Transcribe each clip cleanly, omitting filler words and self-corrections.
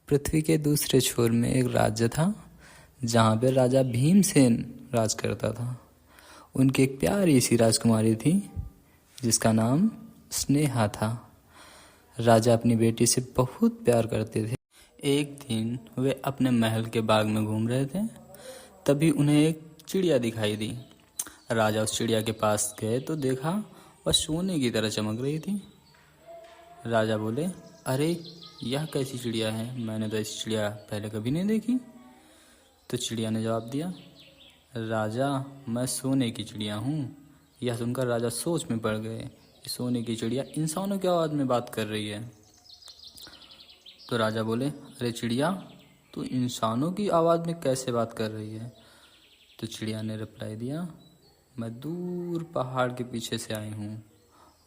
पृथ्वी के दूसरे छोर में एक राज्य था जहाँ पे राजा भीमसेन राज करता था। उनकी एक प्यारी सी राजकुमारी थी जिसका नाम स्नेहा था। राजा अपनी बेटी से बहुत प्यार करते थे। एक दिन वे अपने महल के बाग में घूम रहे थे, तभी उन्हें एक चिड़िया दिखाई दी। राजा उस चिड़िया के पास गए तो देखा वह सोने की तरह चमक रही थी। राजा बोले, अरे यह कैसी चिड़िया है, मैंने तो ऐसी चिड़िया पहले कभी नहीं देखी। तो चिड़िया ने जवाब दिया, राजा मैं सोने की चिड़िया हूँ। यह सुनकर राजा सोच में पड़ गए कि सोने की चिड़िया इंसानों की आवाज़ में बात कर रही है। तो राजा बोले, अरे चिड़िया, तू इंसानों की आवाज़ में कैसे बात कर रही है? तो चिड़िया ने रिप्लाई दिया, मैं दूर पहाड़ के पीछे से आई हूँ,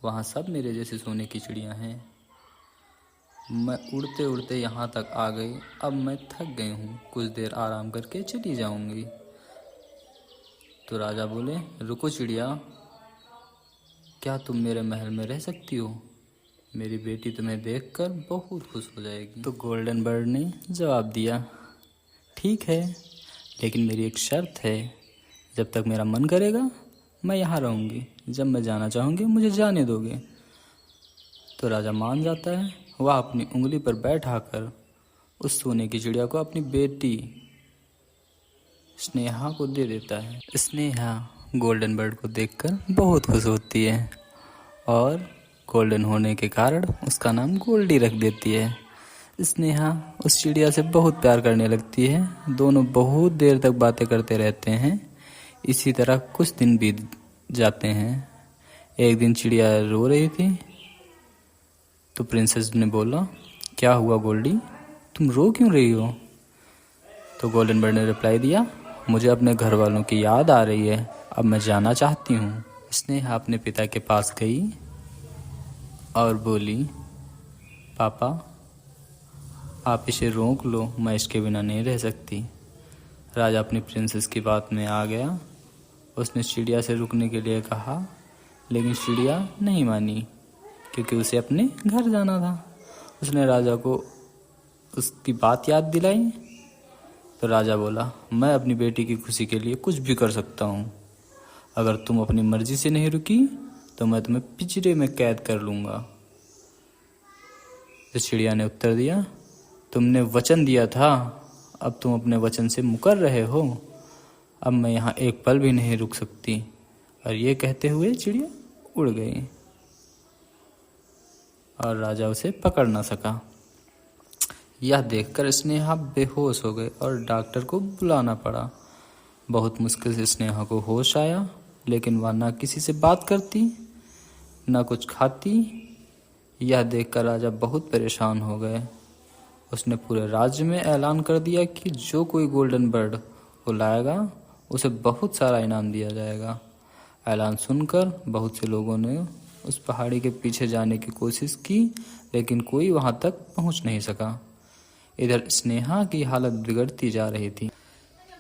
वहाँ सब मेरे जैसे सोने की चिड़िया हैं। मैं उड़ते उड़ते यहाँ तक आ गई, अब मैं थक गई हूँ, कुछ देर आराम करके चली जाऊँगी। तो राजा बोले, रुको चिड़िया, क्या तुम मेरे महल में रह सकती हो? मेरी बेटी तुम्हें देखकर बहुत खुश हो जाएगी। तो गोल्डन बर्ड ने जवाब दिया, ठीक है, लेकिन मेरी एक शर्त है, जब तक मेरा मन करेगा मैं यहाँ रहूँगी, जब मैं जाना चाहूँगी मुझे जाने दोगे। तो राजा मान जाता है। वह अपनी उंगली पर बैठाकर उस सोने की चिड़िया को अपनी बेटी स्नेहा को दे देता है। स्नेहा गोल्डन बर्ड को देखकर बहुत खुश होती है और गोल्डन होने के कारण उसका नाम गोल्डी रख देती है। स्नेहा उस चिड़िया से बहुत प्यार करने लगती है। दोनों बहुत देर तक बातें करते रहते हैं। इसी तरह कुछ दिन बीत जाते हैं। एक दिन चिड़िया रो रही थी तो प्रिंसेस ने बोला, क्या हुआ गोल्डी, तुम रो क्यों रही हो? तो गोल्डन बर्ड ने रिप्लाई दिया, मुझे अपने घर वालों की याद आ रही है, अब मैं जाना चाहती हूँ। स्नेहा अपने पिता के पास गई और बोली, पापा आप इसे रोक लो, मैं इसके बिना नहीं रह सकती। राजा अपनी प्रिंसेस की बात में आ गया। उसने चिड़िया से रुकने के लिए कहा, लेकिन चिड़िया नहीं मानी क्योंकि उसे अपने घर जाना था। उसने राजा को उसकी बात याद दिलाई। तो राजा बोला, मैं अपनी बेटी की खुशी के लिए कुछ भी कर सकता हूँ। अगर तुम अपनी मर्जी से नहीं रुकी तो मैं तुम्हें पिंजरे में कैद कर लूँगा। तो चिड़िया ने उत्तर दिया, तुमने वचन दिया था, अब तुम अपने वचन से मुकर रहे हो, अब मैं यहाँ एक पल भी नहीं रुक सकती। और ये कहते हुए चिड़िया उड़ गई और राजा उसे पकड़ ना सका। यह देखकर स्नेहा बेहोश हो गई और डॉक्टर को बुलाना पड़ा। बहुत मुश्किल से स्नेहा को होश आया, लेकिन वह ना किसी से बात करती ना कुछ खाती। यह देखकर राजा बहुत परेशान हो गए। उसने पूरे राज्य में ऐलान कर दिया कि जो कोई गोल्डन बर्ड को लाएगा उसे बहुत सारा इनाम दिया जाएगा। ऐलान सुनकर बहुत से लोगों ने उस पहाड़ी के पीछे जाने की कोशिश की, लेकिन कोई वहां तक पहुंच नहीं सका। इधर स्नेहा की हालत बिगड़ती जा रही थी।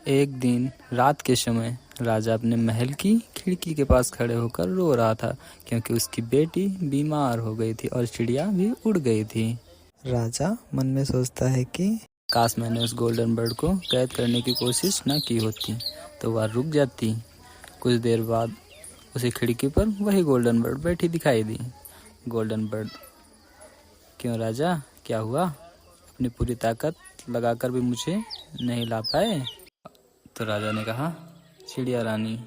एक दिन रात के समय राजा अपने महल की खिड़की के पास खड़े होकर रो रहा था क्योंकि उसकी बेटी बीमार हो गई थी और चिड़िया भी उड़ गई थी। राजा मन में सोचता है कि काश मैंने उस गोल्डन बर्ड को कैद करने की कोशिश न की होती तो वह रुक जाती। कुछ देर बाद उसे खिड़की पर वही गोल्डन बर्ड बैठी दिखाई दी। गोल्डन बर्ड, क्यों राजा, क्या हुआ? अपनी पूरी ताकत लगाकर भी मुझे नहीं ला पाए? तो राजा ने कहा, चिड़िया रानी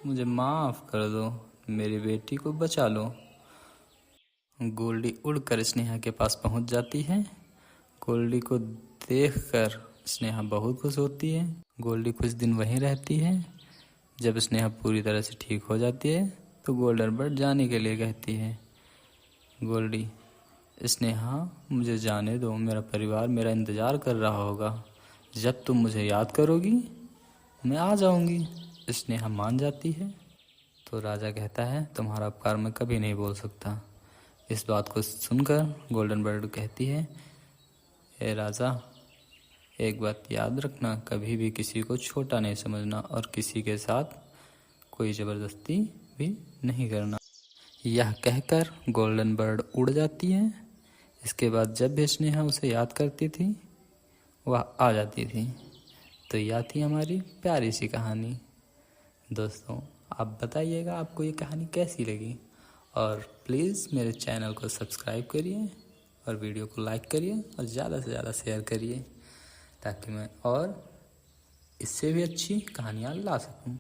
मुझे माफ़ कर दो, मेरी बेटी को बचा लो। गोल्डी उड़कर स्नेहा के पास पहुंच जाती है। गोल्डी को देखकर स्नेहा बहुत खुश होती है। गोल्डी कुछ दिन वहीं रहती है। जब स्नेहा पूरी तरह से ठीक हो जाती है तो गोल्डन बर्ड जाने के लिए कहती है, गोल्डी, स्नेहा मुझे जाने दो, मेरा परिवार मेरा इंतज़ार कर रहा होगा, जब तुम मुझे याद करोगी मैं आ जाऊंगी। स्नेहा मान जाती है। तो राजा कहता है, तुम्हारा उपकार मैं कभी नहीं बोल सकता। इस बात को सुनकर गोल्डन बर्ड कहती है, ए राजा, एक बात याद रखना, कभी भी किसी को छोटा नहीं समझना और किसी के साथ कोई ज़बरदस्ती भी नहीं करना। यह कहकर गोल्डन बर्ड उड़ जाती है। इसके बाद जब भी स्नेहा उसे याद करती थी वह आ जाती थी। तो यह थी हमारी प्यारी सी कहानी। दोस्तों, आप बताइएगा आपको ये कहानी कैसी लगी, और प्लीज़ मेरे चैनल को सब्सक्राइब करिए और वीडियो को लाइक करिए और ज़्यादा से ज़्यादा शेयर करिए, ताकि मैं और इससे भी अच्छी कहानियाँ ला सकूं।